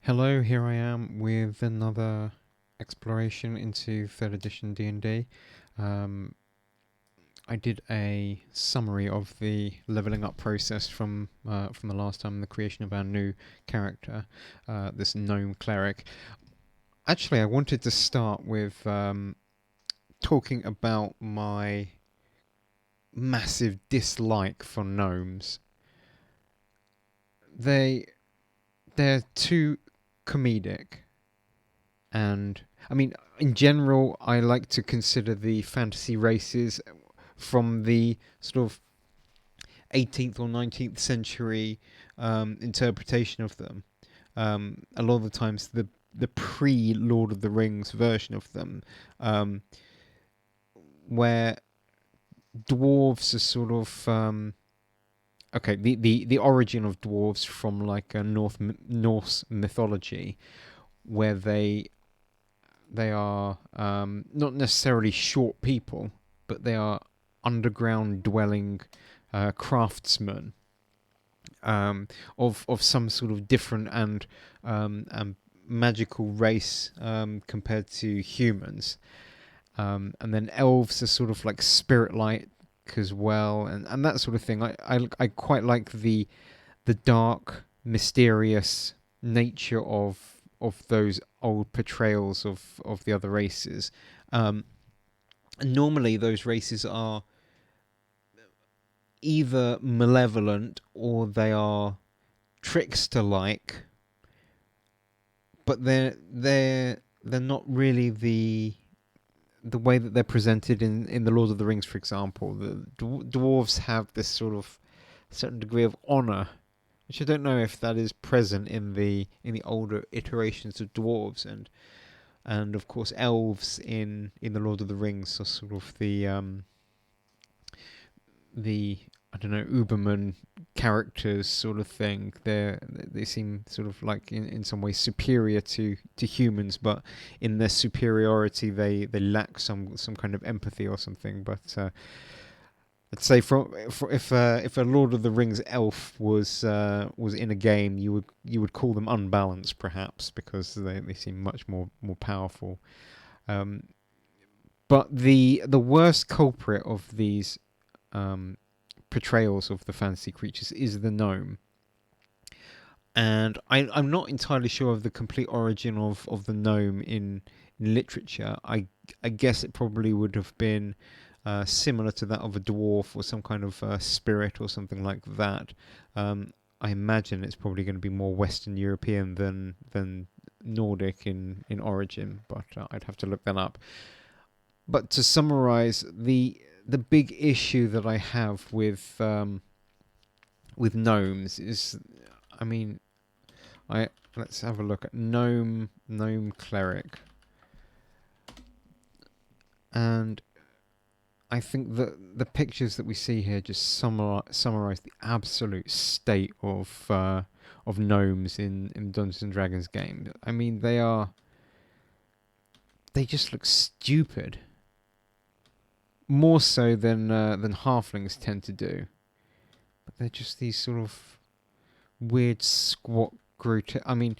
Hello, here I am with another exploration into 3rd edition D&D. Um, I did a summary of the leveling up process from the last time, the creation of our new character, this gnome cleric. Actually, I wanted to start with talking about my massive dislike for gnomes. They they're too comedic. And I mean, in general, I like to consider the fantasy races from the sort of 18th or 19th century interpretation of them. A lot of the times, the pre Lord of the Rings version of them, um, where dwarves are sort of okay. The origin of dwarves from like a Norse mythology, where they are not necessarily short people, but they are underground dwelling craftsmen of some sort of different and magical race compared to humans. And then elves are sort of like spirit-like as well, and that sort of thing. I quite like the dark, mysterious nature of those old portrayals of the other races. And normally, those races are either malevolent or they are trickster-like, but they're not really the way that they're presented in the Lord of the Rings, for example. The dwarves have this sort of certain degree of honor, which I don't know if that is present in the older iterations of dwarves, and of course elves in the Lord of the Rings are sort of the I don't know, Uberman characters sort of thing. They seem sort of like in some ways superior to humans, but in their superiority they lack some kind of empathy or something. But I'd say if a Lord of the Rings elf was in a game, you would call them unbalanced, perhaps, because they seem much more powerful. Um, but the worst culprit of these um, portrayals of the fantasy creatures is the gnome. And I'm not entirely sure of the complete origin of the gnome in literature. I guess it probably would have been similar to that of a dwarf or some kind of spirit or something like that. I imagine it's probably going to be more Western European than Nordic in origin, but I'd have to look that up. But to summarize, the big issue that I have with gnomes is, I mean, I let's have a look at gnome cleric, and I think that the pictures that we see here just summarize the absolute state of gnomes in Dungeons and Dragons game. I mean, they just look stupid, more so than halflings tend to do. But they're just these sort of weird squat grotesque. I mean,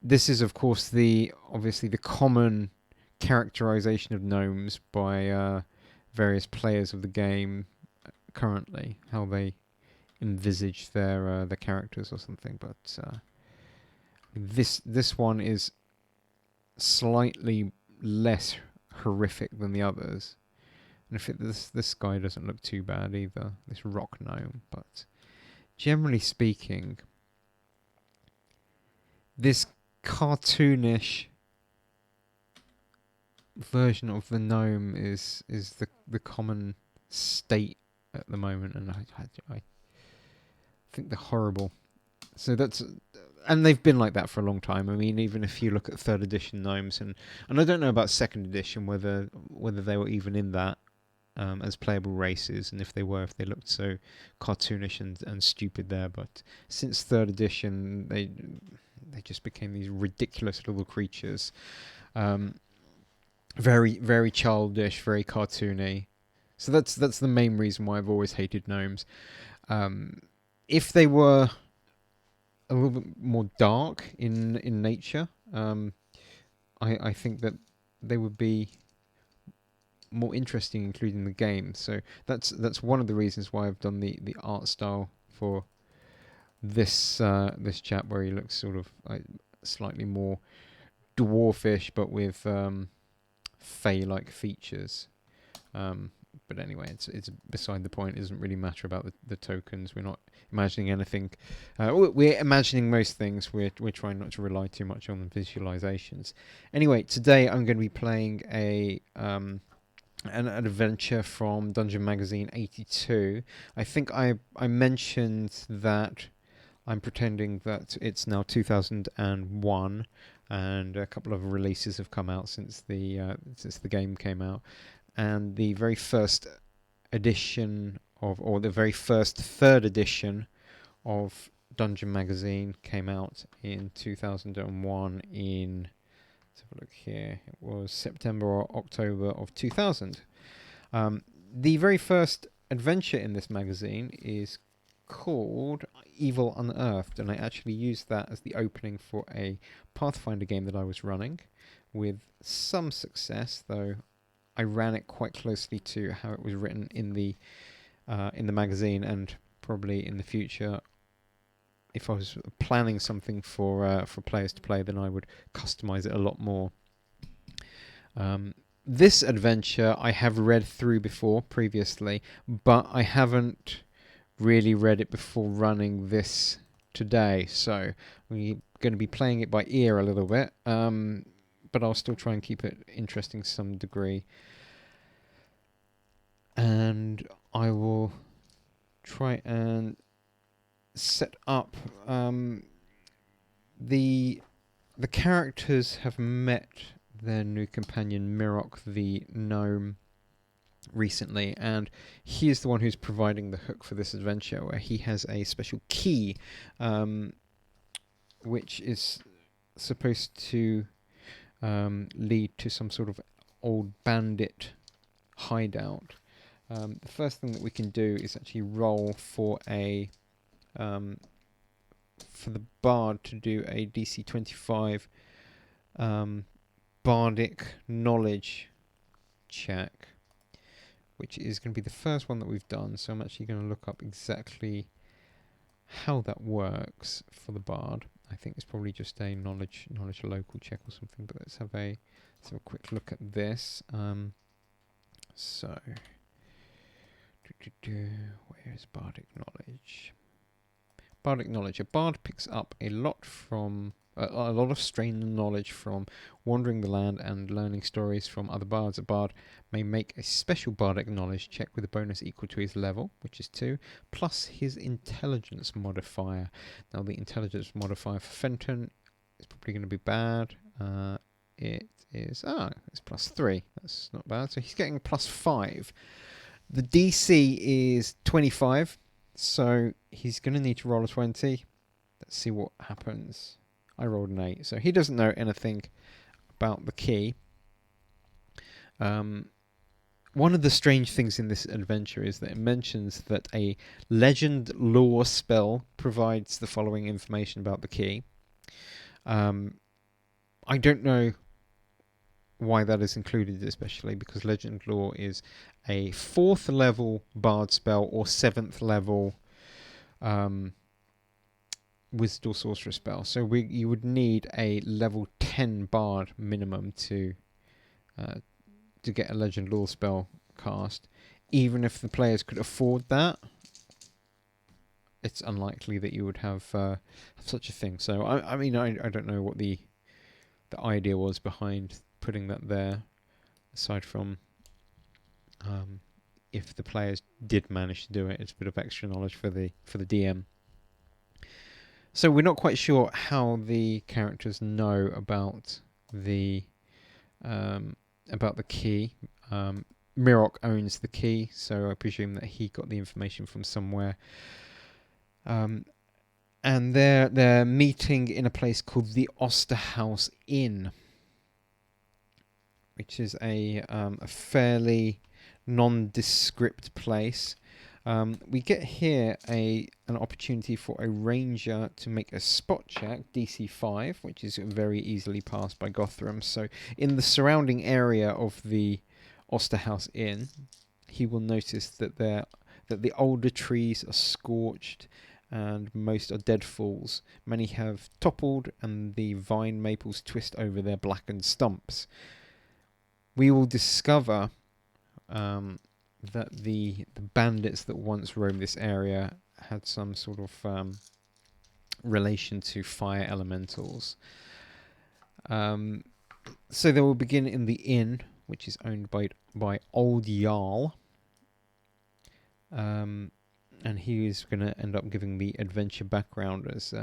this is of course obviously the common characterization of gnomes by various players of the game currently, how they envisage their characters or something. But this one is slightly less horrific than the others. And if this guy doesn't look too bad either, this rock gnome. But generally speaking, this cartoonish version of the gnome is the common state at the moment, and I think they're horrible. So that's, and they've been like that for a long time. I mean, even if you look at 3rd edition gnomes, and I don't know about 2nd edition whether they were even in that as playable races, and if they looked so cartoonish and stupid there. But since 3rd edition, they just became these ridiculous little creatures. Very, very childish, very cartoony. So that's the main reason why I've always hated gnomes. If they were a little bit more dark in nature. I think that they would be more interesting, including the game. So that's one of the reasons why I've done the art style for this chap, where he looks sort of slightly more dwarfish, but with fey-like features. But anyway, it's beside the point. It doesn't really matter about the tokens. We're not imagining anything. We're imagining most things. We're trying not to rely too much on the visualizations. Anyway, today I'm going to be playing an adventure from Dungeon Magazine 82. I think I mentioned that I'm pretending that it's now 2001, and a couple of releases have come out since the game came out. And the very first edition or the very first third edition of Dungeon Magazine came out in 2001 in, let's have a look here, it was September or October of 2000. The very first adventure in this magazine is called Evil Unearthed, and I actually used that as the opening for a Pathfinder game that I was running, with some success, though I ran it quite closely to how it was written in the magazine, and probably in the future, if I was planning something for players to play, then I would customize it a lot more. This adventure I have read through before previously, but I haven't really read it before running this today, so we're going to be playing it by ear a little bit, but I'll still try and keep it interesting to some degree. And I will try and set up the characters have met their new companion Mirok the gnome recently, and he is the one who's providing the hook for this adventure, where he has a special key which is supposed to lead to some sort of old bandit hideout. The first thing that we can do is actually roll for for the bard to do a DC 25 bardic knowledge check, which is going to be the first one that we've done. So I'm actually going to look up exactly how that works for the bard. I think it's probably just a knowledge local check or something. But let's have a quick look at this. So. Where is bardic knowledge? Bardic knowledge. A bard picks up a lot of strange knowledge from wandering the land and learning stories from other bards. A bard may make a special bardic knowledge check with a bonus equal to his level, which is 2, plus his intelligence modifier. Now, the intelligence modifier for Fenton is probably going to be bad. It's +3. That's not bad. So he's getting +5. The DC is 25, so he's going to need to roll a 20. Let's see what happens. I rolled an 8, so he doesn't know anything about the key. One of the strange things in this adventure is that it mentions that a legend lore spell provides the following information about the key. I don't know why that is included, especially because Legend Lore is a 4th level bard spell or 7th level wizard or sorcerer spell. So you would need a level 10 bard minimum to get a Legend Lore spell cast. Even if the players could afford that, it's unlikely that you would have such a thing. So I mean I don't know what the idea was behind putting that there, aside from if the players did manage to do it, it's a bit of extra knowledge for the DM. So we're not quite sure how the characters know about the key. Mirok owns the key, so I presume that he got the information from somewhere. And they're meeting in a place called the Osterhaus Inn, which is a fairly nondescript place. We get here an opportunity for a ranger to make a spot check, DC 5, which is very easily passed by Gothram. So in the surrounding area of the Osterhouse Inn, he will notice that the older trees are scorched and most are dead falls. Many have toppled and the vine maples twist over their blackened stumps. We will discover that the bandits that once roamed this area had some sort of relation to fire elementals. So they will begin in the inn, which is owned by Old Jarl. And he is going to end up giving the adventure background as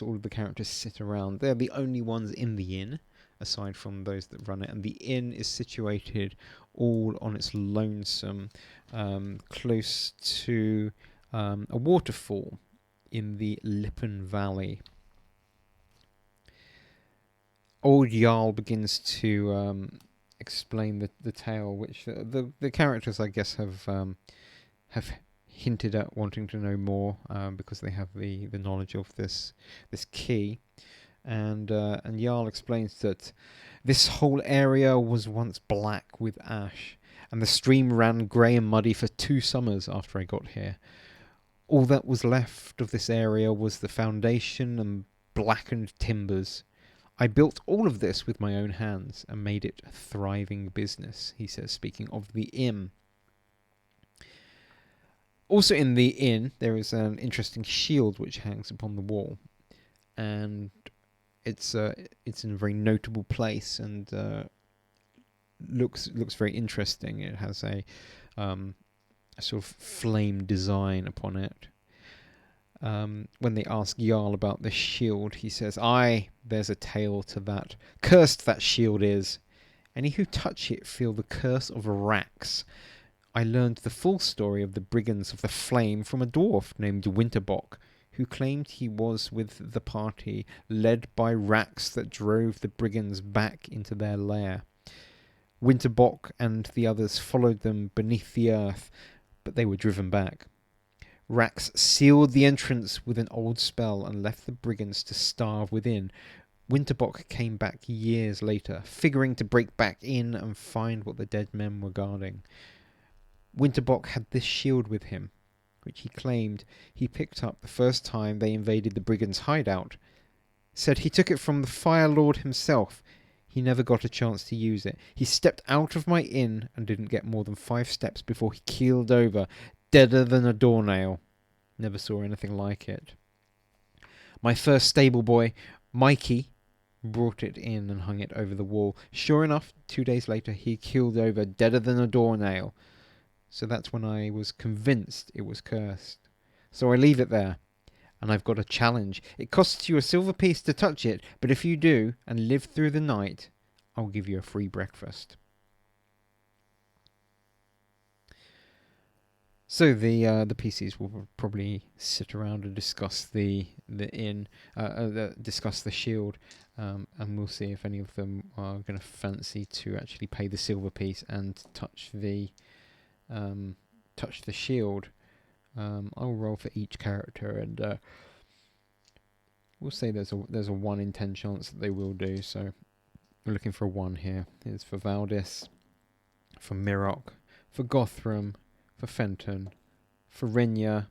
all of the characters sit around. They're the only ones in the inn, aside from those that run it. And the inn is situated all on its lonesome, close to a waterfall in the Lippen Valley. Old Jarl begins to explain the tale, which the characters, I guess, have hinted at wanting to know more because they have the knowledge of this key, and Jarl explains that this whole area was once black with ash, and the stream ran grey and muddy for 2 summers after I got here. All that was left of this area was the foundation and blackened timbers. I built all of this with my own hands and made it a thriving business, he says, speaking of the inn. Also in the inn, there is an interesting shield which hangs upon the wall, and it's in a very notable place and looks very interesting. It has a sort of flame design upon it. When they ask Jarl about the shield, he says, "Aye, there's a tale to that. Cursed that shield is. Any who touch it feel the curse of Rax. I learned the full story of the Brigands of the Flame from a dwarf named Winterbock, who claimed he was with the party led by Rax that drove the Brigands back into their lair. Winterbock and the others followed them beneath the earth, but they were driven back. Rax sealed the entrance with an old spell and left the Brigands to starve within. Winterbock came back years later, figuring to break back in and find what the dead men were guarding. Winterbock had this shield with him, which he claimed he picked up the first time they invaded the Brigands' hideout. Said he took it from the Fire Lord himself. He never got a chance to use it. He stepped out of my inn and didn't get more than 5 steps before he keeled over, deader than a doornail. Never saw anything like it. My first stable boy, Mikey, brought it in and hung it over the wall. Sure enough, 2 days later he keeled over, deader than a doornail. So that's when I was convinced it was cursed. So I leave it there. And I've got a challenge. It costs you a silver piece to touch it, but if you do, and live through the night, I'll give you a free breakfast." So the PCs will probably sit around and discuss discuss the shield, and we'll see if any of them are going to fancy to actually pay the silver piece and touch the shield. I'll roll for each character, and we'll say there's a 1 in 10 chance that they will do. So we're looking for a 1 here. Here's for Valdis, for Mirok, for Gothram, for Fenton, for Rinya,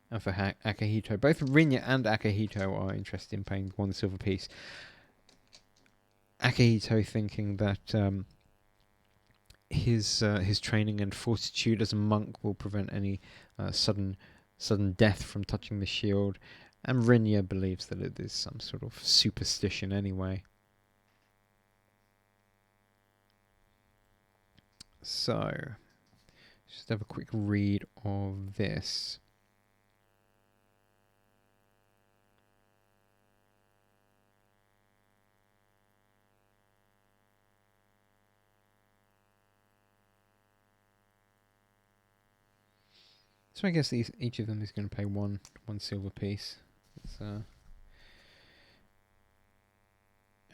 and for Akihito. Both Rinya and Akihito are interested in paying 1 silver piece. Akihito thinking that his training and fortitude as a monk will prevent any sudden death from touching the shield, and Rinya believes that it is some sort of superstition anyway. So, just have a quick read of this. So I guess each of them is going to pay one silver piece. It's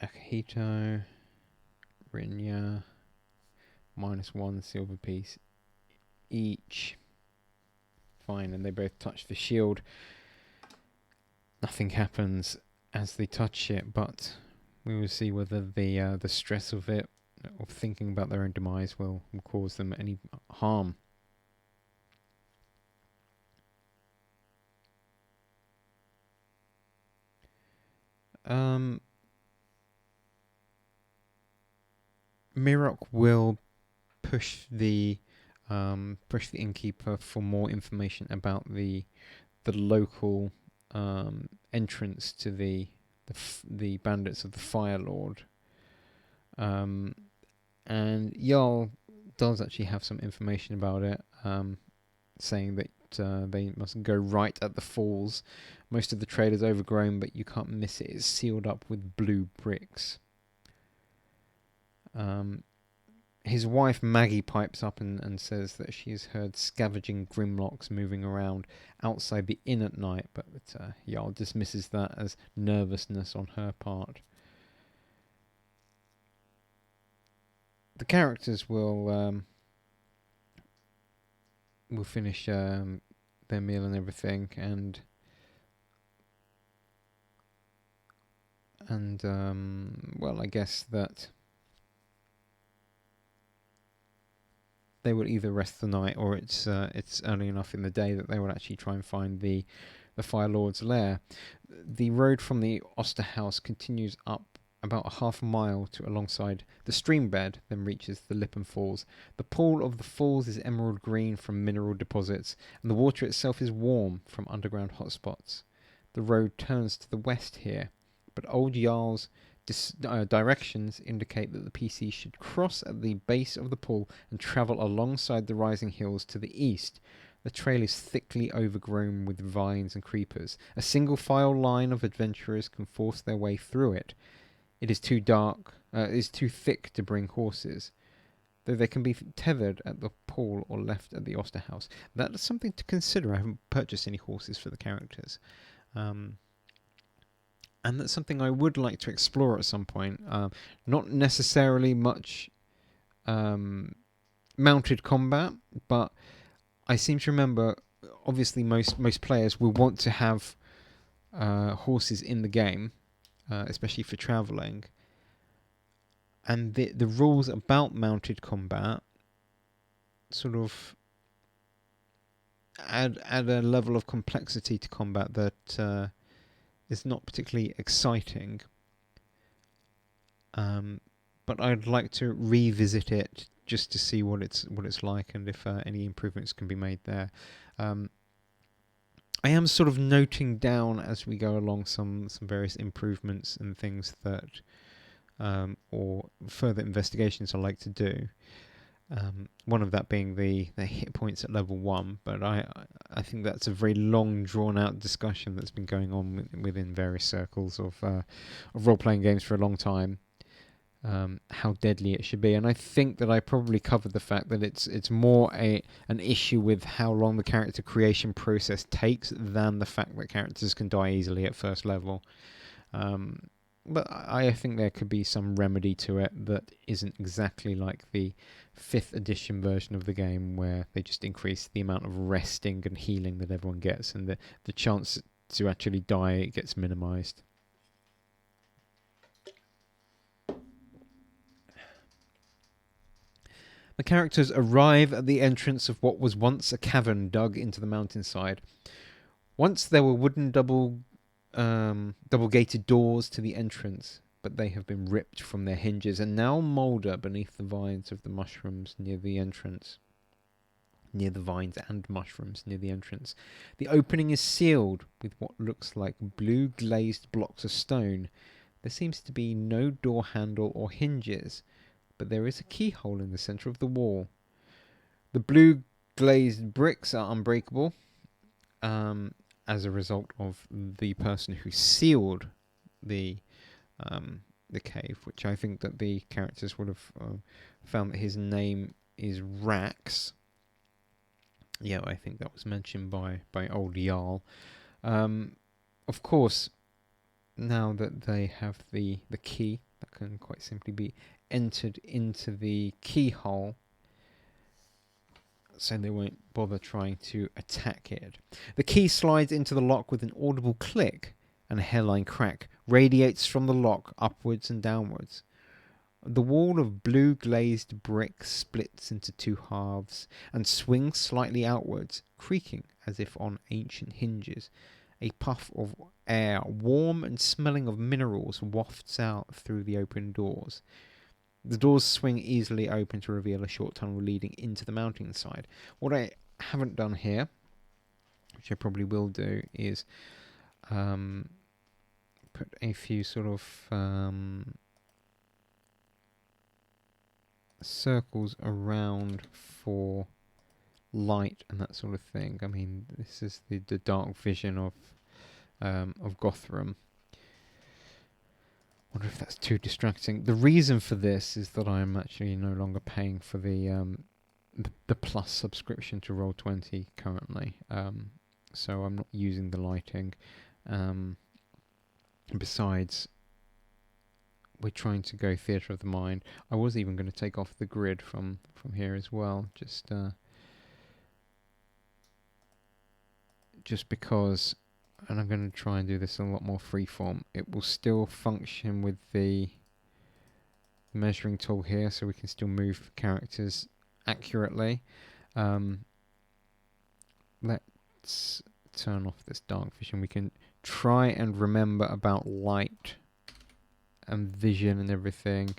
Akihito, Rinya, -1 silver piece each. fine, and they both touch the shield. Nothing happens as they touch it, but we will see whether the stress of it, of thinking about their own demise, will cause them any harm. Mirok will push the innkeeper for more information about the local entrance to the bandits of the Fire Lord. And Jarl does actually have some information about it, saying that they must go right at the falls. Most of the trade is overgrown, but you can't miss it. It's sealed up with blue bricks. His wife Maggie pipes up and says that she has heard scavenging Grimlocks moving around outside the inn at night, but Jarl dismisses that as nervousness on her part. The characters will finish their meal and everything, and well, I guess that they will either rest the night, or it's early enough in the day that they will actually try and find the Fire Lord's lair. The road from the Osterhaus continues up about a half mile to alongside the stream bed, then reaches the Lippen Falls. The pool of the falls is emerald green from mineral deposits, and the water itself is warm from underground hotspots. The road turns to the west here, but old Jarl's directions indicate that the PC should cross at the base of the pool and travel alongside the rising hills to the east. The trail is thickly overgrown with vines and creepers. A single file line of adventurers can force their way through it. It is too dark, it is too thick to bring horses, though they can be tethered at the pool or left at the Osterhaus. That is something to consider. I haven't purchased any horses for the characters. And that's something I would like to explore at some point. Not necessarily much mounted combat, but I seem to remember, obviously most players will want to have horses in the game, especially for travelling. And the rules about mounted combat sort of add a level of complexity to combat that is not particularly exciting. But I'd like to revisit it just to see what it's like, and if any improvements can be made there. I am sort of noting down as we go along some various improvements and things that or further investigations I like to do. One of that being the hit points at level 1, but I think that's a very long, drawn-out discussion that's been going on within various circles of role-playing games for a long time. How deadly it should be, and I think that I probably covered the fact that it's more an issue with how long the character creation process takes than the fact that characters can die easily at first level. But I think there could be some remedy to it that isn't exactly like the 5th edition version of the game, where they just increase the amount of resting and healing that everyone gets, and the chance to actually die gets minimised. The characters arrive at the entrance of what was once a cavern dug into the mountainside. Once there were wooden double-gated doors to the entrance, but they have been ripped from their hinges and now moulder beneath the vines of the mushrooms near the entrance. Near the vines and mushrooms near the entrance. The opening is sealed with what looks like blue glazed blocks of stone. There seems to be no door handle or hinges, but there is a keyhole in the centre of the wall. The blue glazed bricks are unbreakable, as a result of the person who sealed the cave, which I think that the characters would have found that his name is Rax. Yeah, I think that was mentioned by old Jarl. Of course, now that they have the key, that can quite simply be entered into the keyhole. so they won't bother trying to attack it. The key slides into the lock with an audible click, and a hairline crack radiates from the lock upwards and downwards. The wall of blue glazed brick splits into two halves and swings slightly outwards, creaking as if on ancient hinges. A puff of air, warm and smelling of minerals, wafts out through the open doors. The doors swing easily open to reveal a short tunnel leading into the mounting side. What I haven't done here, which I probably will do, is put a few sort of circles around for light and that sort of thing. I mean, this is the dark vision of Gothram. Wonder if that's too distracting. The reason for this is that I'm actually no longer paying for the plus subscription to Roll20 currently. So I'm not using the lighting. Besides, we're trying to go theatre of the mind. I was even going to take off the grid from here as well, just because, and I'm going to try and do this a lot more freeform. It will still function with the measuring tool here, so we can still move characters accurately. Let's turn off this dark vision. We can try and remember about light and vision and everything,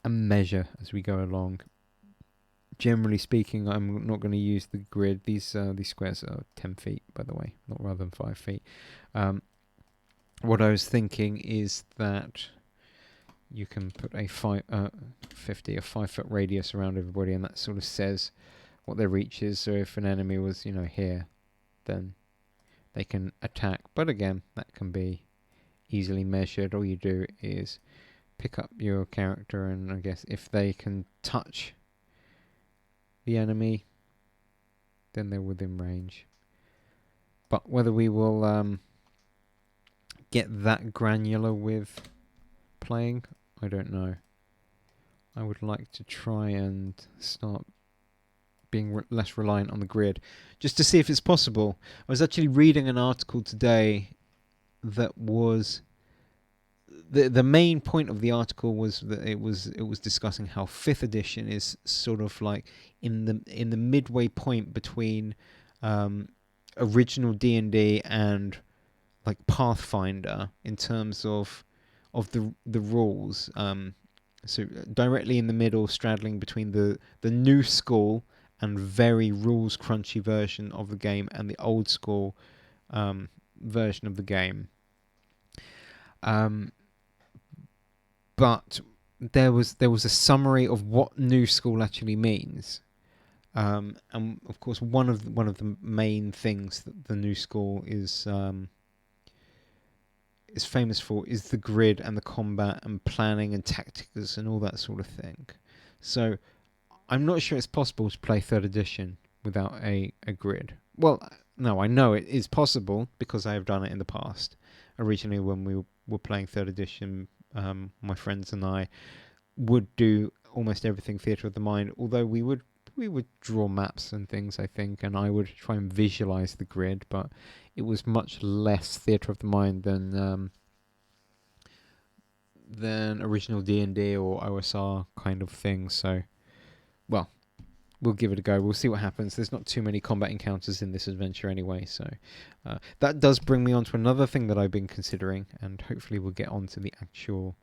and measure as we go along. Generally speaking, I'm not going to use the grid. These squares are 10 feet, by the way, not rather than 5 feet. What I was thinking is that you can put a 5-foot radius around everybody, and that sort of says what their reach is. So if an enemy was, here, then they can attack. But again, that can be easily measured. All you do is pick up your character, and I guess if they can touch the enemy, then they're within range. But whether we will get that granular with playing, I don't know. I would like to try and start being less reliant on the grid, just to see if it's possible. I was actually reading an article today that was the main point of the article was that it was discussing how 5th edition is sort of like in the midway point between original D&D and like Pathfinder in terms of the rules. So directly in the middle, straddling between the new school and very rules crunchy version of the game and the old school version of the game. But there was a summary of what new school actually means, and of course one of the main things that the new school is famous for is the grid and the combat and planning and tactics and all that sort of thing. So I'm not sure it's possible to play 3rd edition without a grid. Well, no, I know it is possible because I have done it in the past. Originally, when we were playing 3rd edition, my friends and I would do almost everything theatre of the mind, although we would draw maps and things, I think, and I would try and visualize the grid, but it was much less theatre of the mind than original D&D or OSR kind of thing. So, well, we'll give it a go. We'll see what happens. There's not too many combat encounters in this adventure anyway, so that does bring me on to another thing that I've been considering, and hopefully we'll get on to the actual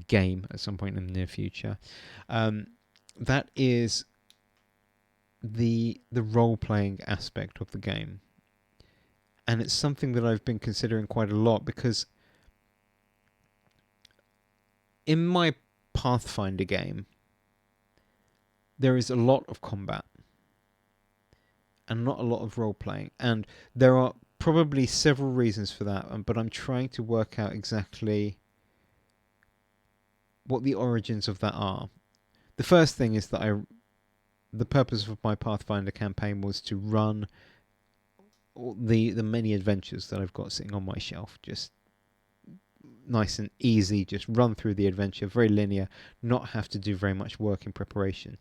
game at some point in the near future. That is the role-playing aspect of the game. And it's something that I've been considering quite a lot, because in my Pathfinder game, there is a lot of combat and not a lot of role-playing. And there are probably several reasons for that, but I'm trying to work out exactly what the origins of that are. The first thing is that the purpose of my Pathfinder campaign was to run the many adventures that I've got sitting on my shelf, just nice and easy, just run through the adventure, very linear, not have to do very much work in preparation.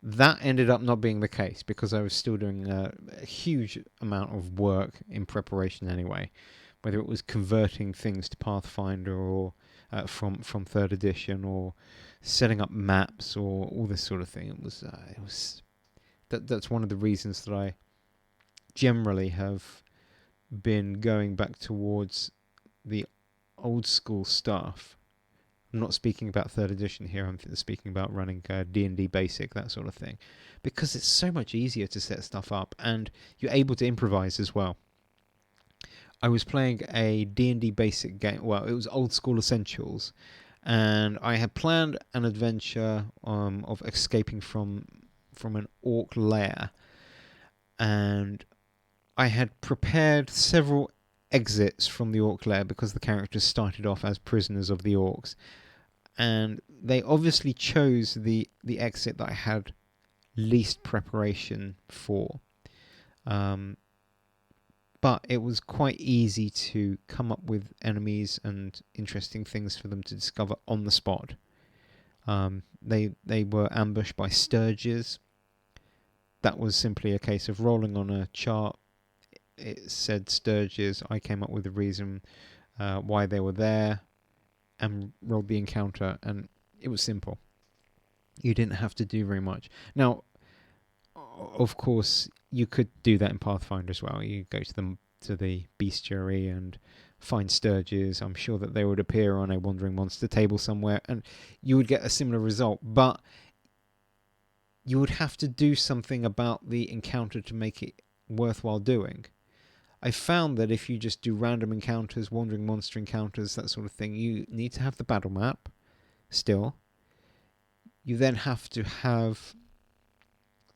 That ended up not being the case because I was still doing a huge amount of work in preparation anyway, whether it was converting things to Pathfinder or from third edition, or setting up maps, or all this sort of thing. It was that's one of the reasons that I generally have been going back towards the old school stuff. I'm not speaking about third edition here. I'm speaking about running D&D basic, that sort of thing, because it's so much easier to set stuff up, and you're able to improvise as well. I was playing a D&D basic game. Well, it was Old School Essentials, and I had planned an adventure of escaping from an orc lair, and I had prepared several exits from the orc lair because the characters started off as prisoners of the orcs, and they obviously chose the exit that I had least preparation for. But it was quite easy to come up with enemies and interesting things for them to discover on the spot. They were ambushed by sturges. That was simply a case of rolling on a chart. It said sturges. I came up with a reason why they were there and rolled the encounter, and it was simple. You didn't have to do very much. Now, of course, you could do that in Pathfinder as well. You go to the bestiary and find sturges. I'm sure that they would appear on a wandering monster table somewhere, and you would get a similar result. But you would have to do something about the encounter to make it worthwhile doing. I found that if you just do random encounters, wandering monster encounters, that sort of thing, you need to have the battle map still. You then have to have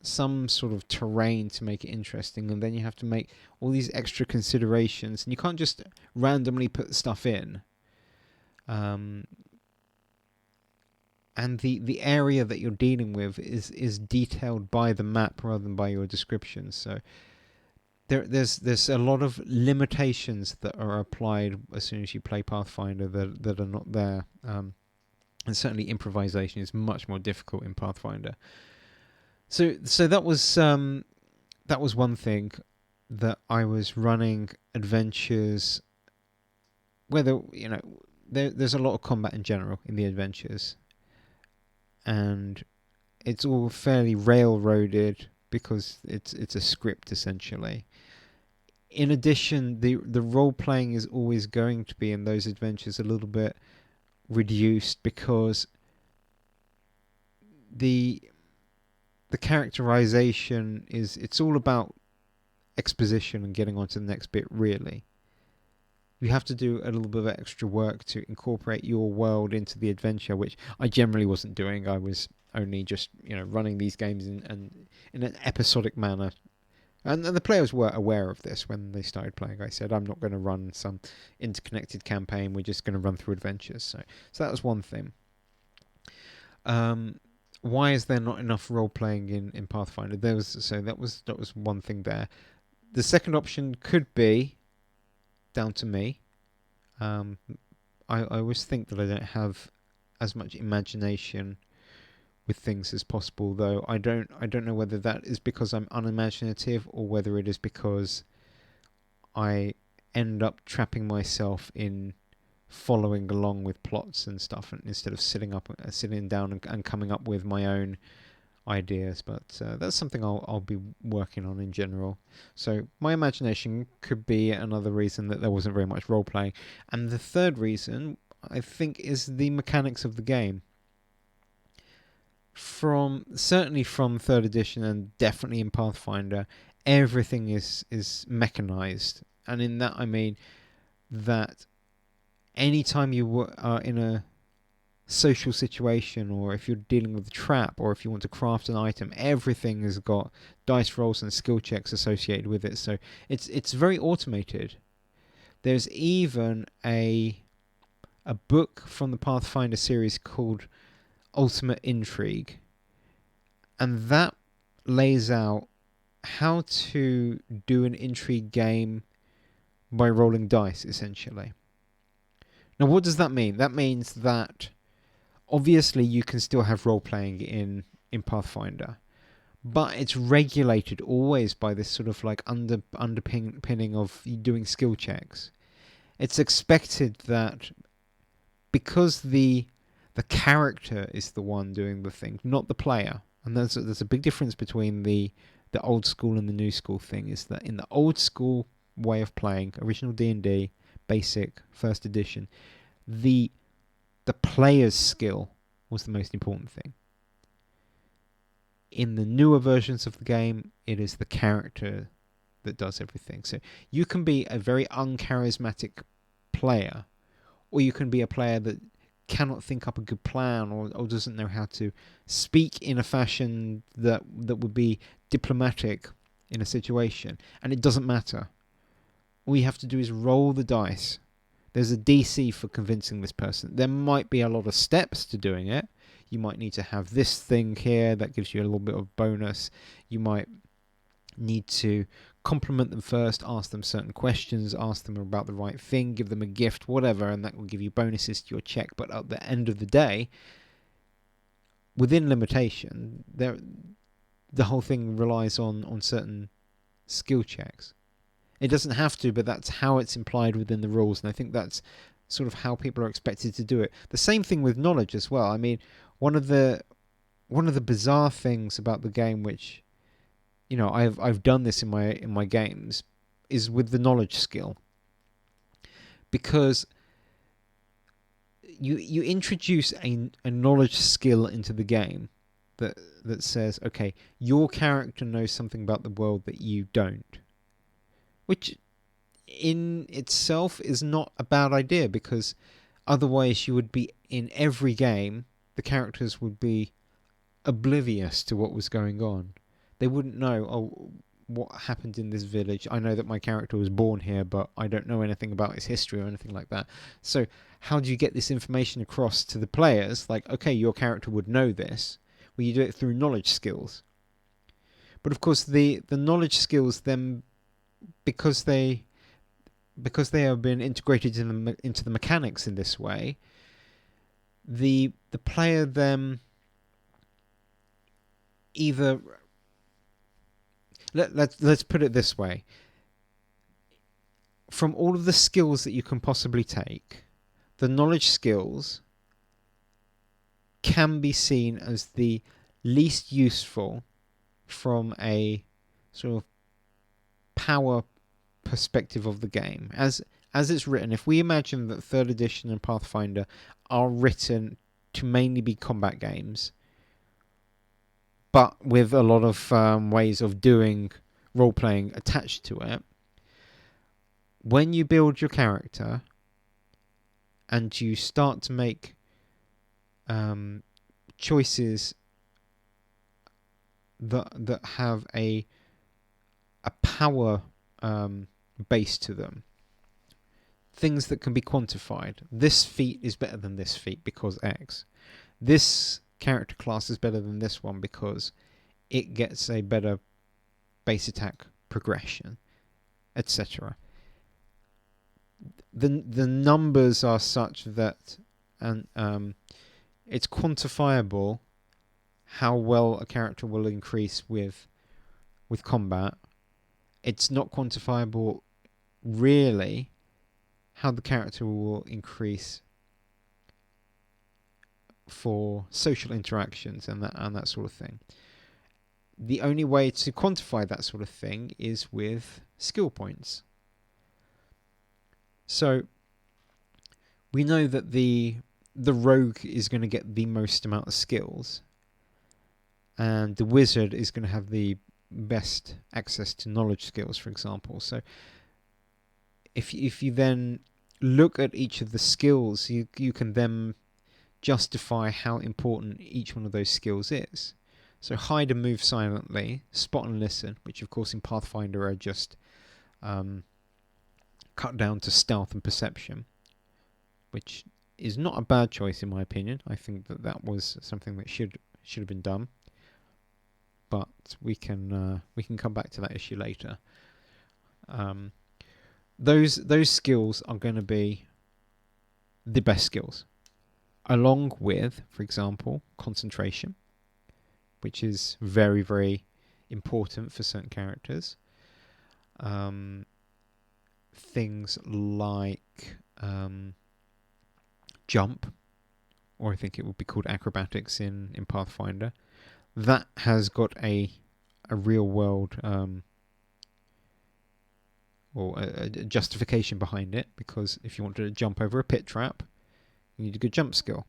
some sort of terrain to make it interesting, and then you have to make all these extra considerations, and you can't just randomly put stuff in. And the area that you're dealing with is detailed by the map rather than by your description. So there's a lot of limitations that are applied as soon as you play Pathfinder that are not there. And certainly improvisation is much more difficult in Pathfinder. So that was one thing, that I was running adventures where there's a lot of combat in general in the adventures, and it's all fairly railroaded because it's a script essentially. In addition, the role playing is always going to be in those adventures a little bit reduced because the characterization it's all about exposition and getting on to the next bit, really. You have to do a little bit of extra work to incorporate your world into the adventure, which I generally wasn't doing. I was only just running these games in an episodic manner. And the players were aware of this when they started playing. I said, I'm not going to run some interconnected campaign. We're just going to run through adventures. So that was one thing. Why is there not enough role playing in Pathfinder? That was one thing there. The second option could be down to me. I always think that I don't have as much imagination with things as possible, though I don't know whether that is because I'm unimaginative or whether it is because I end up trapping myself in following along with plots and stuff, and instead of sitting down and coming up with my own ideas. But that's something I'll be working on in general. So my imagination could be another reason that there wasn't very much role playing, and the third reason I think is the mechanics of the game. Certainly from third edition and definitely in Pathfinder, everything is mechanized, and in that I mean that anytime you are in a social situation, or if you're dealing with a trap, or if you want to craft an item, everything has got dice rolls and skill checks associated with it. So it's very automated. There's even a book from the Pathfinder series called Ultimate Intrigue, and that lays out how to do an intrigue game by rolling dice, essentially. Now, what does that mean? That means that obviously you can still have role playing in Pathfinder, but it's regulated always by this sort of like underpinning of doing skill checks. It's expected that because the character is the one doing the thing, not the player. And there's a big difference between the old school and the new school thing. Is that in the old school way of playing, original D&D, basic, first edition, the player's skill was the most important thing. In the newer versions of the game, it is the character that does everything. So you can be a very uncharismatic player, or you can be a player that cannot think up a good plan, or doesn't know how to speak in a fashion that would be diplomatic in a situation. And it doesn't matter. All you have to do is roll the dice. There's a DC for convincing this person. There might be a lot of steps to doing it. You might need to have this thing here that gives you a little bit of bonus. You might need to compliment them first, ask them certain questions, ask them about the right thing, give them a gift, whatever, and that will give you bonuses to your check. But at the end of the day, within limitation, the whole thing relies on certain skill checks. It doesn't have to, but that's how it's implied within the rules, and I think that's sort of how people are expected to do it. The same thing with knowledge as well. I mean, one of the bizarre things about the game, which, you know, I've done this in my games, is with the knowledge skill, because you introduce a knowledge skill into the game that says, okay, your character knows something about the world that you don't, which in itself is not a bad idea, because otherwise you would be, in every game, the characters would be oblivious to what was going on. They wouldn't know, oh, what happened in this village. I know that my character was born here, but I don't know anything about his history or anything like that. So how do you get this information across to the players? Like, okay, your character would know this. Well, you do it through knowledge skills. But of course, the knowledge skills then, because they have been integrated into the mechanics in this way, the player then either, let's put it this way: from all of the skills that you can possibly take, the knowledge skills can be seen as the least useful from a sort of power perspective of the game. As it's written, if we imagine that 3rd edition and Pathfinder are written to mainly be combat games, but with a lot of ways of doing role-playing attached to it, when you build your character and you start to make choices that have a power base to them, things that can be quantified. This feat is better than this feat because X. This character class is better than this one because it gets a better base attack progression, etc. The numbers are such that, and it's quantifiable how well a character will increase with combat. It's not quantifiable really how the character will increase for social interactions and that sort of thing. The only way to quantify that sort of thing is with skill points. So we know that the rogue is going to get the most amount of skills, and the wizard is going to have the best access to knowledge skills, for example. So if you then look at each of the skills, you can then justify how important each one of those skills is. So hide and move silently, spot and listen, which of course in Pathfinder are just cut down to stealth and perception, which is not a bad choice in my opinion. I think that was something that should have been done, but we can come back to that issue later. Those skills are going to be the best skills, along with, for example, concentration, which is very, very important for certain characters. Things like jump, or I think it would be called acrobatics in Pathfinder. That has got a real world or a justification behind it, because if you want to jump over a pit trap, you need a good jump skill.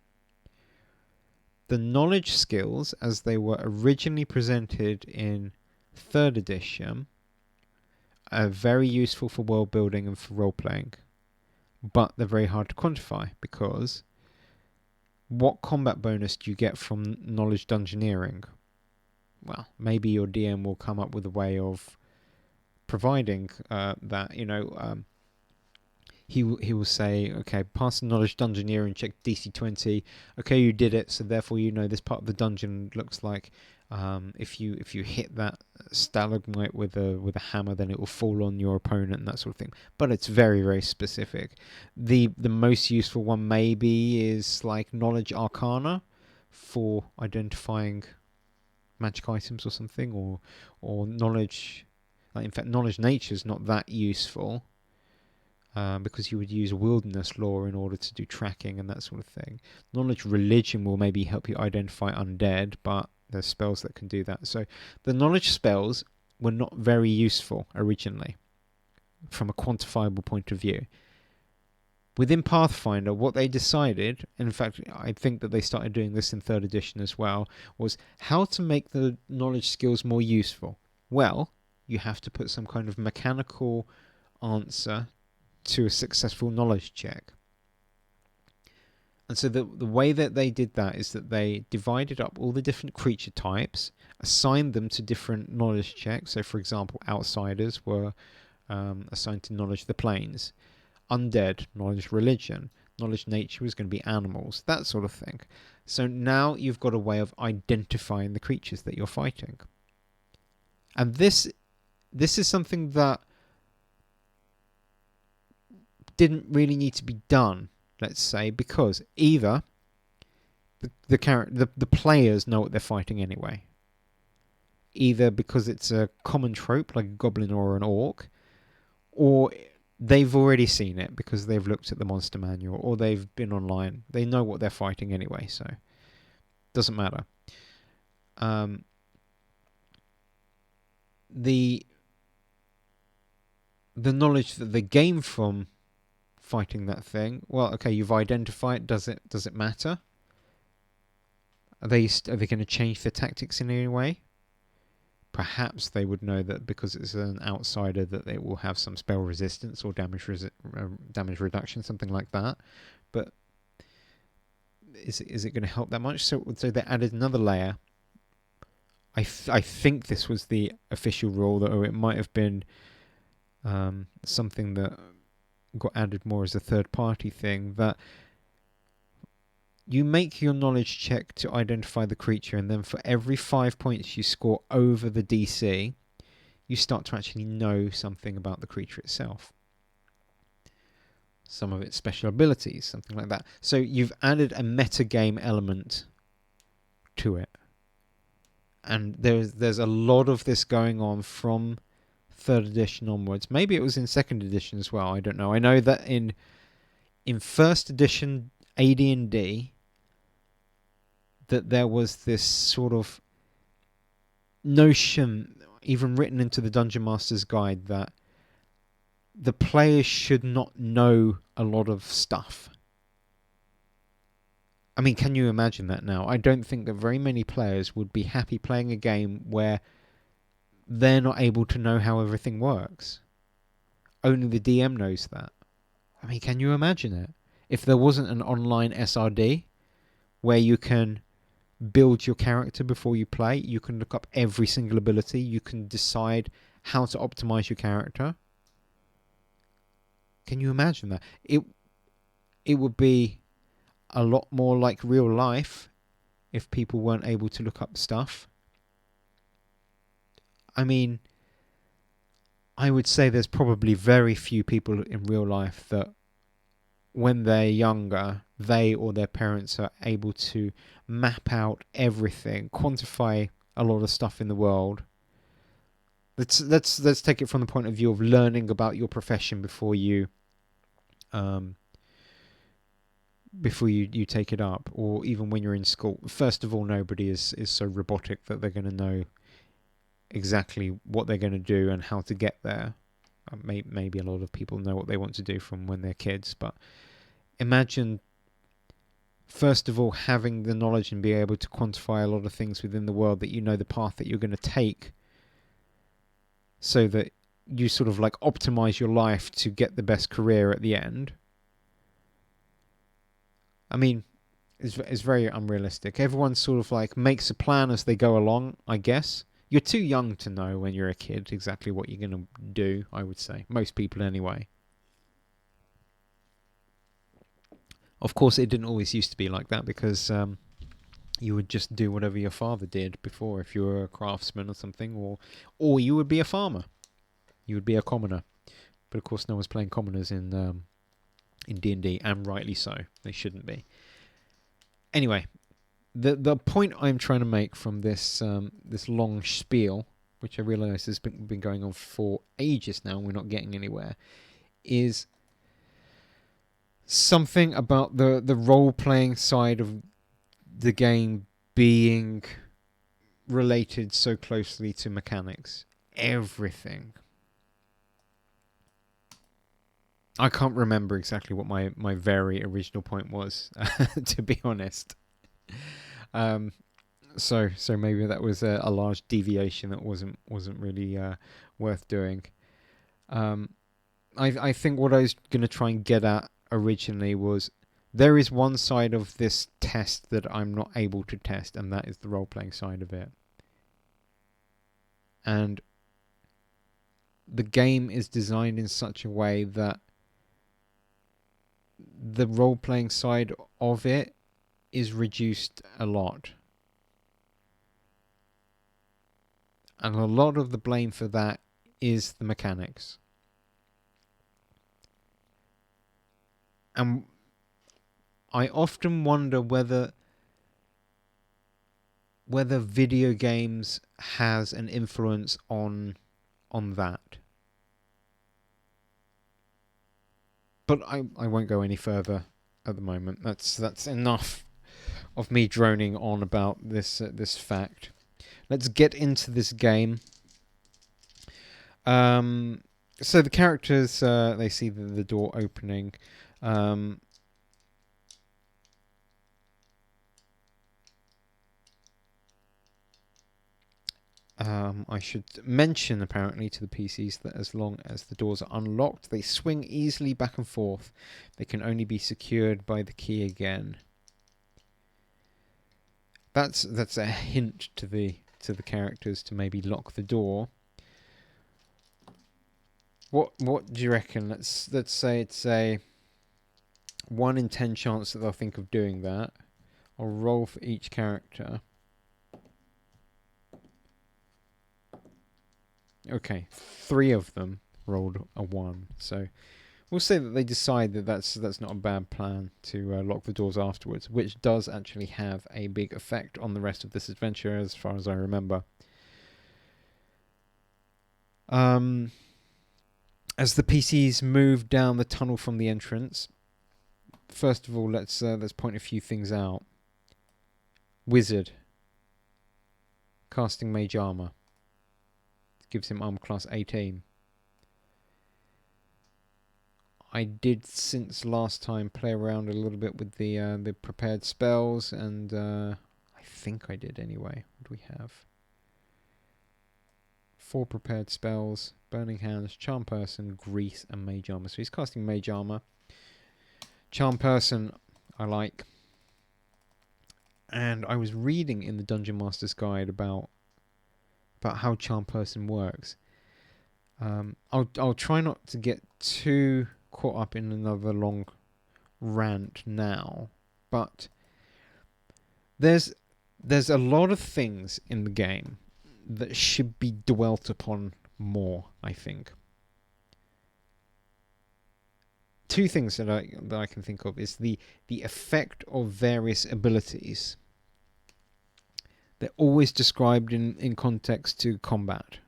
The knowledge skills, as they were originally presented in 3rd edition, are very useful for world building and for role playing, but they're very hard to quantify, because what combat bonus do you get from knowledge dungeoneering? Well, maybe your DM will come up with a way of providing that. He will say, okay, pass the knowledge dungeoneering check DC 20. Okay, you did it, so therefore you know this part of the dungeon looks like if you hit that stalagmite with a hammer, then it will fall on your opponent and that sort of thing. But it's very, very specific. The most useful one maybe is like knowledge arcana for identifying magic items or something, or knowledge. Like, in fact, knowledge nature is not that useful. Because you would use wilderness law in order to do tracking and that sort of thing. Knowledge religion will maybe help you identify undead, but there's spells that can do that. So the knowledge spells were not very useful originally from a quantifiable point of view. Within Pathfinder, what they decided, and in fact I think that they started doing this in 3rd edition as well, was how to make the knowledge skills more useful. Well, you have to put some kind of mechanical answer to a successful knowledge check. And so the way that they did that is that they divided up all the different creature types, assigned them to different knowledge checks. So, for example, outsiders were assigned to knowledge the planes, undead, knowledge religion, knowledge nature was going to be animals, that sort of thing. So now you've got a way of identifying the creatures that you're fighting. And this is something that didn't really need to be done, let's say, because either the players know what they're fighting anyway, either because it's a common trope like a goblin or an orc, or they've already seen it because they've looked at the monster manual, or they've been online. They know what they're fighting anyway, so it doesn't matter. The knowledge that they gain from fighting that thing, well, okay, you've identified. Does it matter? Are they going to change their tactics in any way? Perhaps they would know that because it's an outsider that they will have some spell resistance or damage reduction, something like that. But is it going to help that much? So they added another layer. I think this was the official rule, or it might have been something that got added more as a third-party thing, that you make your knowledge check to identify the creature, and then for every 5 points you score over the DC, you start to actually know something about the creature itself. Some of its special abilities, something like that. So you've added a metagame element to it. And there's a lot of this going on from 3rd edition onwards. Maybe it was in 2nd edition as well, I don't know. I know that in 1st edition AD&D, that there was this sort of notion, even written into the Dungeon Master's Guide, that the players should not know a lot of stuff. I mean, can you imagine that now? I don't think that very many players would be happy playing a game where they're not able to know how everything works. Only the DM knows that. I mean, can you imagine it? If there wasn't an online SRD where you can build your character before you play, you can look up every single ability, you can decide how to optimize your character. Can you imagine that? It would be a lot more like real life if people weren't able to look up stuff. I mean, I would say there's probably very few people in real life that when they're younger, they or their parents are able to map out everything, quantify a lot of stuff in the world, Let's take it from the point of view of learning about your profession um, before you take it up, or even when you're in school. First of all, nobody is so robotic that they're going to know exactly what they're going to do and how to get there. Maybe a lot of people know what they want to do from when they're kids, but imagine, first of all, having the knowledge and be able to quantify a lot of things within the world, that you know the path that you're going to take, so that you sort of like optimize your life to get the best career at the end. I mean, it's very unrealistic. Everyone sort of like makes a plan as they go along, I guess. You're too young to know when you're a kid exactly what you're going to do, I would say. Most people anyway. Of course, it didn't always used to be like that, because you would just do whatever your father did before, if you were a craftsman or something, or you would be a farmer. You would be a commoner. But of course, no one's playing commoners in D&D, and rightly so. They shouldn't be. Anyway, the point I'm trying to make from this this long spiel, which I realise has been going on for ages now, and we're not getting anywhere, is something about the role-playing side of the game being related so closely to mechanics. Everything. I can't remember exactly what my very original point was, to be honest. So maybe that was a large deviation that wasn't really worth doing. I think what I was going to try and get at originally was, there is one side of this test that I'm not able to test, and that is the role-playing side of it. And the game is designed in such a way that the role-playing side of it is reduced a lot. And a lot of the blame for that is the mechanics. And I often wonder whether video games has an influence on that. But I won't go any further at the moment. That's enough of me droning on about this fact. Let's get into this game. So the characters, they see the door opening. I should mention, apparently, to the PCs that as long as the doors are unlocked, they swing easily back and forth. They can only be secured by the key again. That's a hint to the characters to maybe lock the door. What do you reckon? Let's say it's a 1 in 10 chance that they'll think of doing that. I'll roll for each character. Okay, 3 of them rolled a 1, so we'll say that they decide that that's not a bad plan to lock the doors afterwards, which does actually have a big effect on the rest of this adventure, as far as I remember. As the PCs move down the tunnel from the entrance, first of all, let's point a few things out. Wizard, casting mage armor. Gives him armor class 18. I did, since last time, play around a little bit with the prepared spells, and I think I did anyway. What do we have? 4 prepared spells: Burning Hands, Charm Person, Grease, and Mage Armor. So he's casting Mage Armor. Charm Person, I like. And I was reading in the Dungeon Master's Guide about how Charm Person works. I'll try not to get too caught up in another long rant now, but there's a lot of things in the game that should be dwelt upon more, I think. 2 things that I can think of is the effect of various abilities. They're always described in context to combat.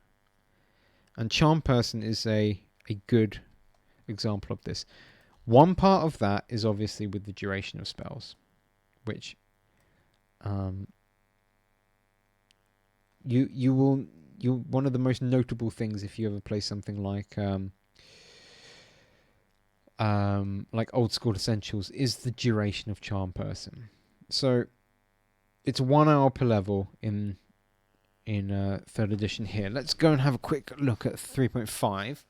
And Charm Person is a good example of this. One part of that is obviously with the duration of spells, which you will one of the most notable things if you ever play something like Old School Essentials is the duration of Charm Person. So it's 1 hour per level in 3rd edition here. Let's go and have a quick look at 3.5.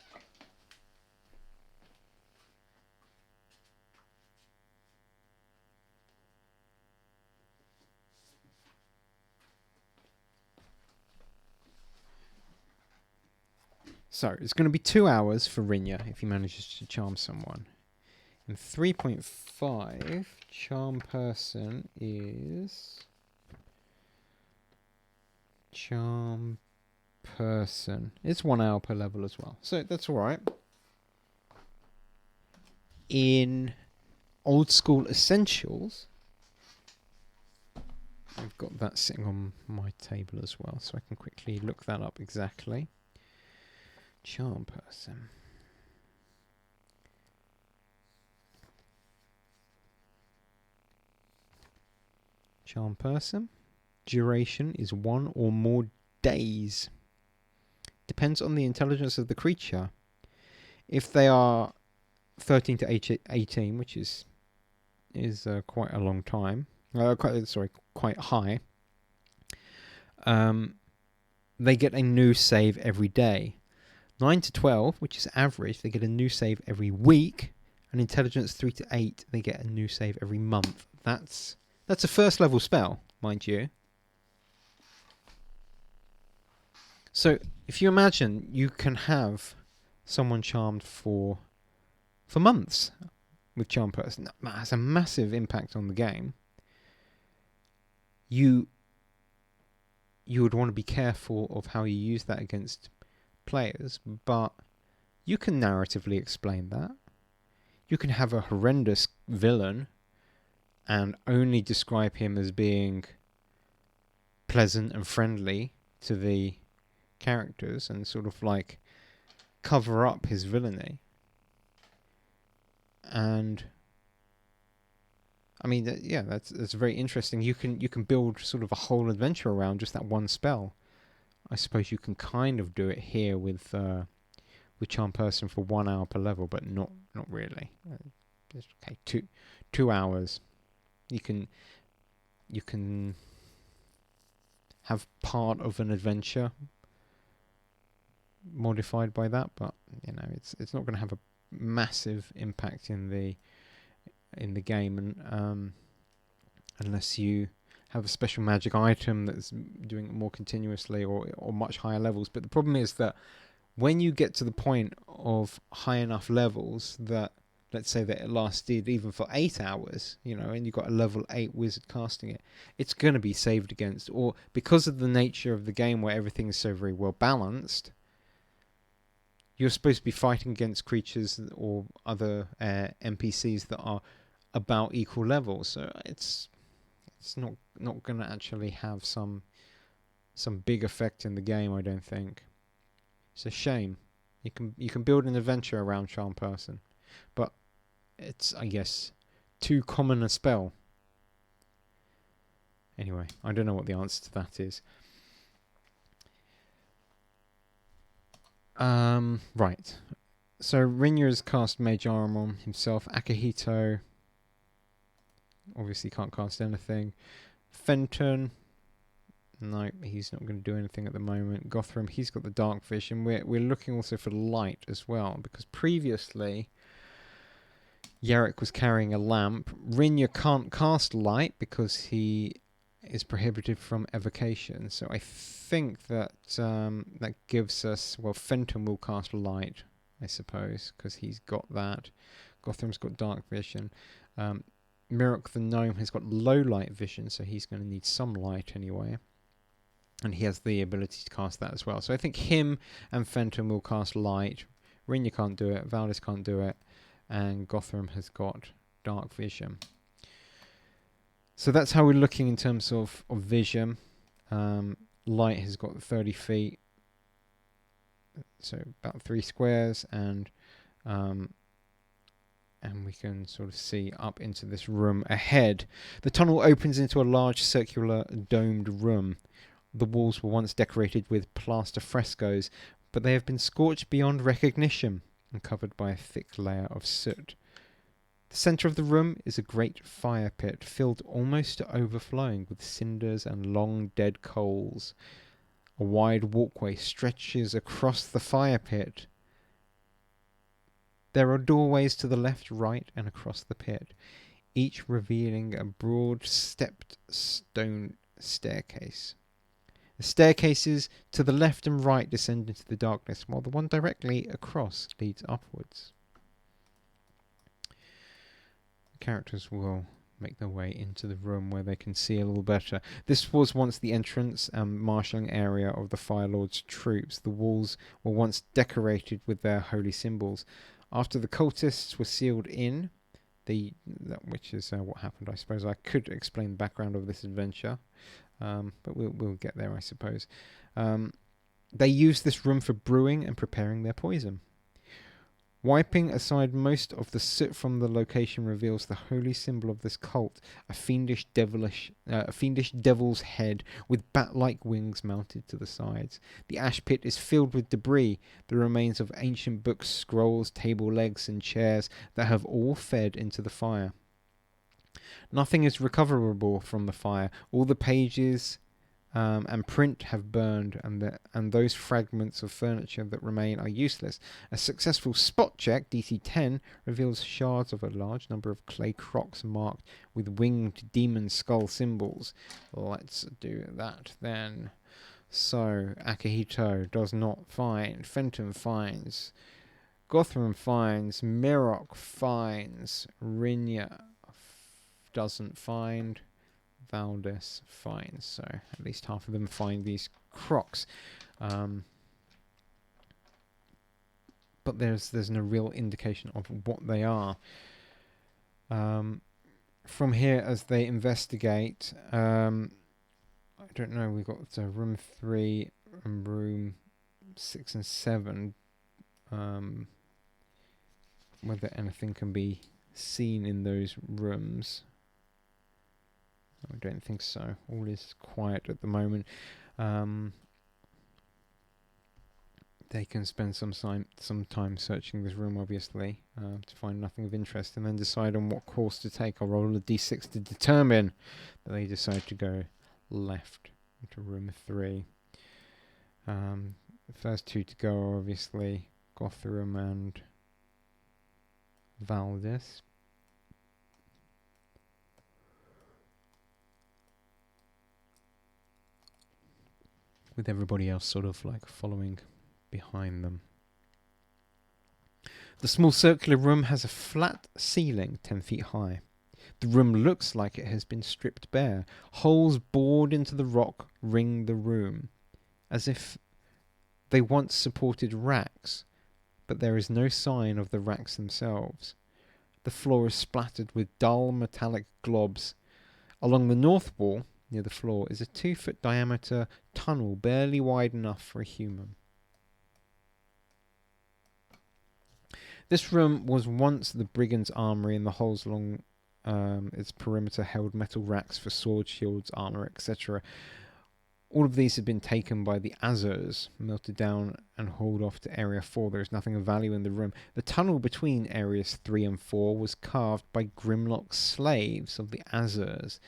So it's going to be 2 hours for Rinya if he manages to charm someone. In 3.5, Charm Person is... Charm Person. It's 1 hour per level as well. So that's alright. In Old School Essentials, I've got that sitting on my table as well, so I can quickly look that up exactly. Charm Person. Charm Person. Duration is 1 or more days. Depends on the intelligence of the creature. If they are 13 to 18, which is quite a long time, quite high, they get a new save every day. 9 to 12, which is average, they get a new save every week. And intelligence 3 to 8, they get a new save every month. That's a first level spell, mind you. So if you imagine you can have someone charmed for months with Charm Person, that has a massive impact on the game. You would want to be careful of how you use that against players, but you can narratively explain that. You can have a horrendous villain and only describe him as being pleasant and friendly to the characters and sort of like cover up his villainy. And I mean, that's very interesting. You can build sort of a whole adventure around just that one spell. I suppose you can kind of do it here with Charm Person for 1 hour per level, but not really. Okay, 2 hours. You can have part of an adventure modified by that, but it's not going to have a massive impact in the game, and unless you have a special magic item that's doing it more continuously or much higher levels. But the problem is that when you get to the point of high enough levels that, let's say that it lasted even for 8 hours, and you've got a level 8 wizard casting it, it's going to be saved against, or because of the nature of the game where everything is so very well balanced, you're supposed to be fighting against creatures or other NPCs that are about equal levels. So it's not going to actually have some big effect in the game, I don't think. It's a shame. You can build an adventure around Charm Person, but it's, I guess, too common a spell. Anyway, I don't know what the answer to that is. Right. So Rinya has cast Mage Arm on himself. Akihito obviously can't cast anything. Fenton, no, he's not going to do anything at the moment. Gothram, he's got the Dark Vision. We're looking also for light as well, because previously Yarrick was carrying a lamp. Rinya can't cast light because he is prohibited from evocation. So I think that that gives us... Well, Fenton will cast light, I suppose, because he's got that. Gothram's got Dark Vision. Mirok the Gnome has got low light vision, so he's going to need some light anyway. And he has the ability to cast that as well. So I think him and Fenton will cast light. Rinya can't do it. Valdis can't do it. And Gothram has got Dark Vision. So that's how we're looking in terms of vision. Light has got 30 feet. So about 3 squares, and we can sort of see up into this room ahead. The tunnel opens into a large circular domed room. The walls were once decorated with plaster frescoes, but they have been scorched beyond recognition and covered by a thick layer of soot. The centre of the room is a great fire pit, filled almost to overflowing with cinders and long dead coals. A wide walkway stretches across the fire pit. There are doorways to the left, right, and across the pit, each revealing a broad stepped stone staircase. The staircases to the left and right descend into the darkness, while the one directly across leads upwards. The characters will make their way into the room where they can see a little better. This was once the entrance and marshalling area of the Fire Lord's troops. The walls were once decorated with their holy symbols. After the cultists were sealed in, which is what happened, I suppose. I could explain the background of this adventure, but we'll get there, I suppose. They used this room for brewing and preparing their poison. Wiping aside most of the soot from the location reveals the holy symbol of this cult, a fiendish devil's head with bat-like wings mounted to the sides. The ash pit is filled with debris, the remains of ancient books, scrolls, table legs, and chairs that have all fed into the fire. Nothing is recoverable from the fire. All the pages and print have burned, and those fragments of furniture that remain are useless. A successful spot check, DC 10, reveals shards of a large number of clay crocks marked with winged demon skull symbols. Let's do that then. So, Akihito does not find, Fenton finds, Gothram finds, Mirok finds, Rinya doesn't find, Valdez finds. So at least half of them find these crocs, but there's no real indication of what they are. From here, as they investigate, I don't know. We've got room 3 and room 6 and 7. Whether anything can be seen in those rooms. I don't think so. All is quiet at the moment. They can spend some time searching this room, obviously, to find nothing of interest, and then decide on what course to take. I'll roll a d6 to determine that they decide to go left into room 3. The first two to go are obviously Gothram and Valdez. With everybody else sort of like following behind them. The small circular room has a flat ceiling 10 feet high. The room looks like it has been stripped bare. Holes bored into the rock ring the room, as if they once supported racks, but there is no sign of the racks themselves. The floor is splattered with dull metallic globs. Along the north wall, near the floor, is a 2-foot diameter tunnel barely wide enough for a human. This room was once the brigand's armory, and the holes along its perimeter held metal racks for swords, shields, armor, etc. All of these have been taken by the Azers, melted down and hauled off to Area 4. There is nothing of value in the room. The tunnel between Areas 3 and 4 was carved by Grimlock slaves of the Azers,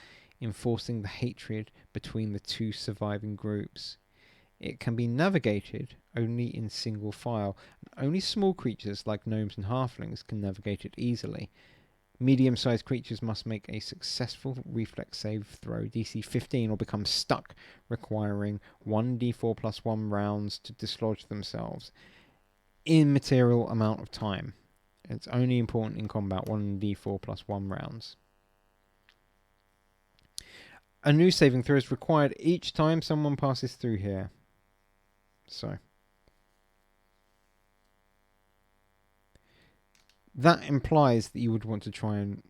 enforcing the hatred between the two surviving groups. It can be navigated only in single file, and only small creatures like gnomes and halflings can navigate it easily. Medium-sized creatures must make a successful reflex save throw DC 15 or become stuck, requiring 1d4 plus 1 rounds to dislodge themselves. Immaterial amount of time. It's only important in combat, 1d4 plus 1 rounds. A new saving throw is required each time someone passes through here. So that implies that you would want to try and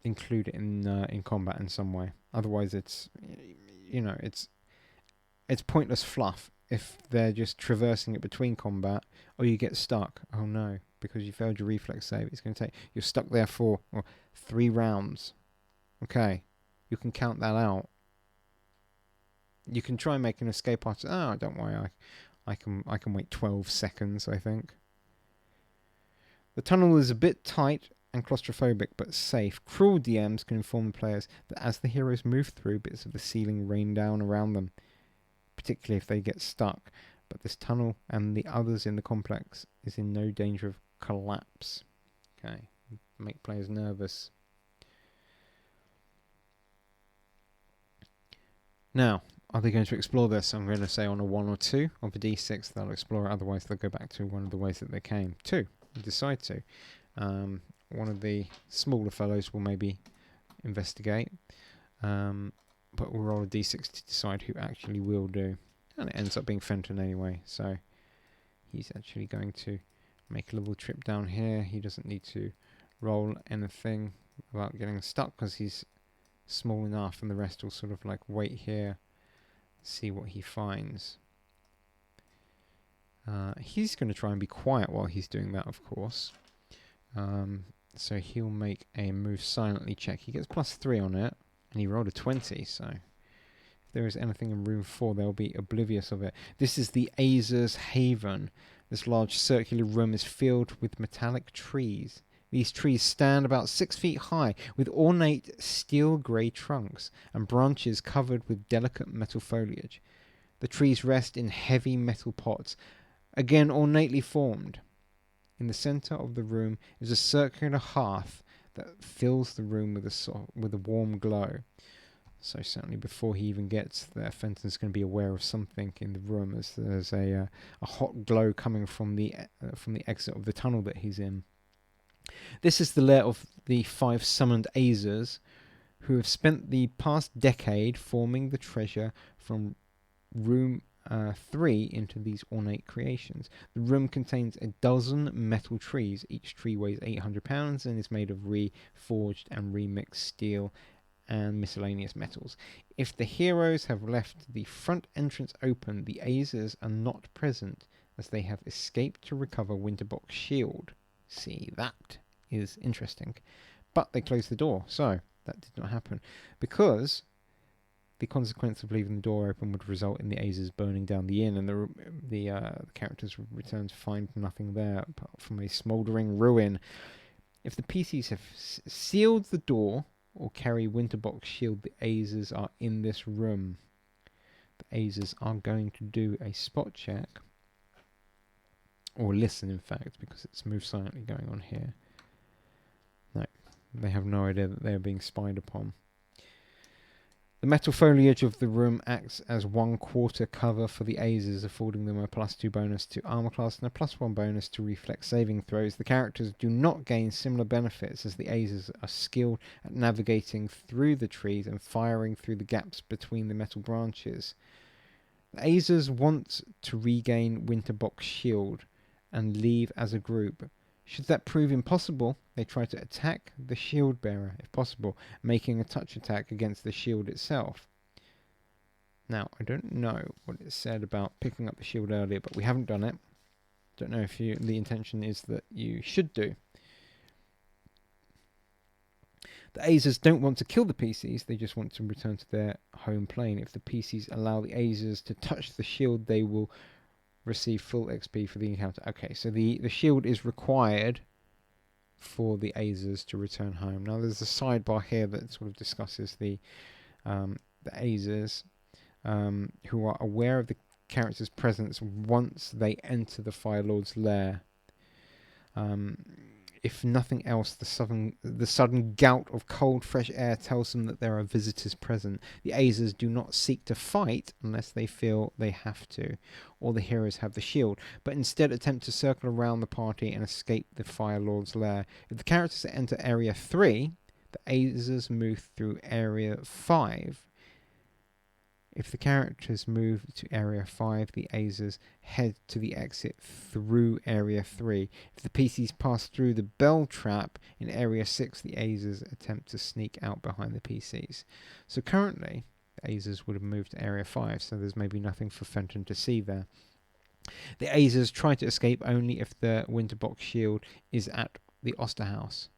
include it in combat in some way. Otherwise, it's pointless fluff. if they're just traversing it between combat, or you get stuck. Oh no, because you failed your reflex save. It's going to take... You're stuck there for 3 rounds. Okay, you can count that out. You can try and make an escape after... Oh, don't worry, I can wait 12 seconds, I think. The tunnel is a bit tight and claustrophobic, but safe. Cruel DMs can inform the players that as the heroes move through, bits of the ceiling rain down around them, particularly if they get stuck. But this tunnel and the others in the complex is in no danger of collapse. Okay, make players nervous. Now, are they going to explore this? I'm going to say on a 1 or 2 of a d6 they'll explore it, otherwise they'll go back to one of the ways that they came. 2, decide to. One of the smaller fellows will maybe investigate, but we'll roll a d6 to decide who actually will do. And it ends up being Fenton anyway, so he's actually going to make a little trip down here. He doesn't need to roll anything about getting stuck because he's small enough, and the rest will sort of like wait here, see what he finds. He's going to try and be quiet while he's doing that, of course. So he'll make a move silently check. He gets +3 on it, and he rolled a 20, so if there is anything in room 4, they'll be oblivious of it. This is the Azur's Haven. This large circular room is filled with metallic trees. These trees stand about 6 feet high, with ornate steel grey trunks and branches covered with delicate metal foliage. The trees rest in heavy metal pots, again ornately formed. In the centre of the room is a circular hearth that fills the room with a warm glow. So certainly before he even gets there, Fenton's going to be aware of something in the room, as there's a hot glow coming from the exit of the tunnel that he's in. This is the lair of the 5 summoned Azurs, who have spent the past decade forming the treasure from room 3 into these ornate creations. The room contains a dozen metal trees. Each tree weighs 800 pounds and is made of reforged and remixed steel and miscellaneous metals. If the heroes have left the front entrance open, the Azurs are not present, as they have escaped to recover Winterbock's shield. See, that is interesting. But they closed the door, so that did not happen, because the consequence of leaving the door open would result in the Azurs burning down the inn, and the characters would return to find nothing there apart from a smouldering ruin. If the PCs have sealed the door or carry Winterbock's shield, the Azurs are in this room. The Azurs are going to do a spot check, or listen in fact, because it's move silently going on here. No, they have no idea that they are being spied upon. The metal foliage of the room acts as 1/4 cover for the Azurs, affording them a +2 bonus to armor class and a +1 bonus to reflex saving throws. The characters do not gain similar benefits, as the Azurs are skilled at navigating through the trees and firing through the gaps between the metal branches. The Azurs want to regain Winterbock's shield and leave as a group. Should that prove impossible, they try to attack the shield bearer, if possible, making a touch attack against the shield itself. Now, I don't know what it said about picking up the shield earlier, but we haven't done it. Don't know if the intention is that you should do. The Azurs don't want to kill the PCs, they just want to return to their home plane. If the PCs allow the Azurs to touch the shield, they will receive full XP for the encounter. Okay, so the shield is required for the Azurs to return home. Now there's a sidebar here that sort of discusses the Azurs who are aware of the character's presence once they enter the Fire Lord's lair. If nothing else, the sudden gout of cold, fresh air tells them that there are visitors present. The Azurs do not seek to fight unless they feel they have to, or the heroes have the shield, but instead attempt to circle around the party and escape the Fire Lord's lair. If the characters enter Area 3, the Azurs move through Area 5. If the characters move to Area 5, the Azurs head to the exit through Area 3. If the PCs pass through the bell trap in Area 6, the Azurs attempt to sneak out behind the PCs. So currently, The Azers would have moved to Area 5, so there's maybe nothing for Fenton to see there. The Azers try to escape only if the Winterbox shield is at the Osterhaus.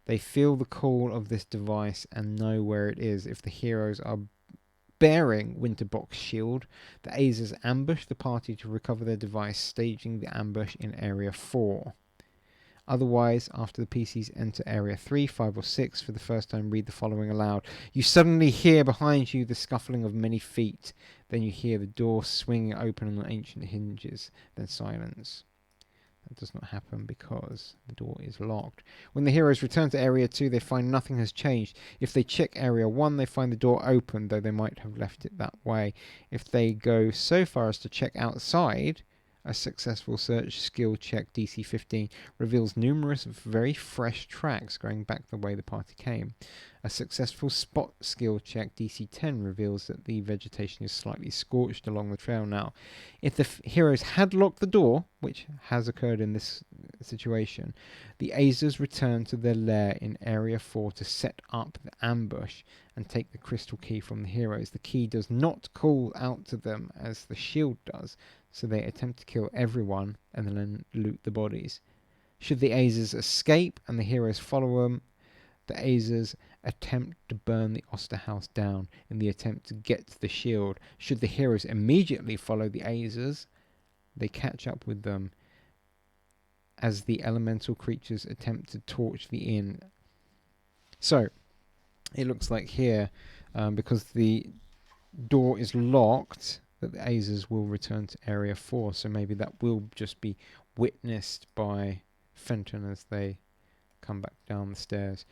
They feel the call of this device and know where it is. If the heroes are bearing Winterbox shield, the Azers ambush the party to recover their device, staging the ambush in Area 4. Otherwise, after the PCs enter Area 3, 5 or 6 for the first time, read the following aloud. You suddenly hear behind you the scuffling of many feet. Then you hear the door swinging open on ancient hinges. Then silence. That does not happen because the door is locked. When the heroes return to Area 2, they find nothing has changed. If they check Area 1, they find the door open, though they might have left it that way. If they go so far as to check outside, a successful search skill check DC 15 reveals numerous very fresh tracks going back the way the party came. A successful spot skill check DC 10 reveals that the vegetation is slightly scorched along the trail now. If the heroes had locked the door, which has occurred in this situation, the Azers return to their lair in Area 4 to set up the ambush and take the crystal key from the heroes. The key does not call out to them as the shield does, so they attempt to kill everyone and then loot the bodies. Should the Azers escape and the heroes follow them, the Azers attempt to burn the Osterhaus down in the attempt to get to the shield. Should the heroes immediately follow the Azers, they catch up with them as the elemental creatures attempt to torch the inn. So, it looks like here, because the door is locked, that the Azers will return to Area 4, so maybe that will just be witnessed by Fenton as they come back down the stairs.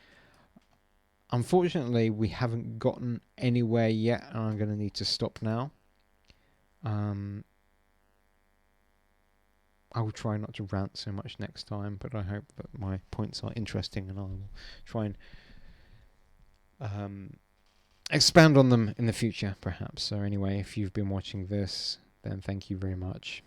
Unfortunately, we haven't gotten anywhere yet, and I'm going to need to stop now. I will try not to rant so much next time, but I hope that my points are interesting, and I will try and expand on them in the future, perhaps. So anyway, if you've been watching this, then thank you very much.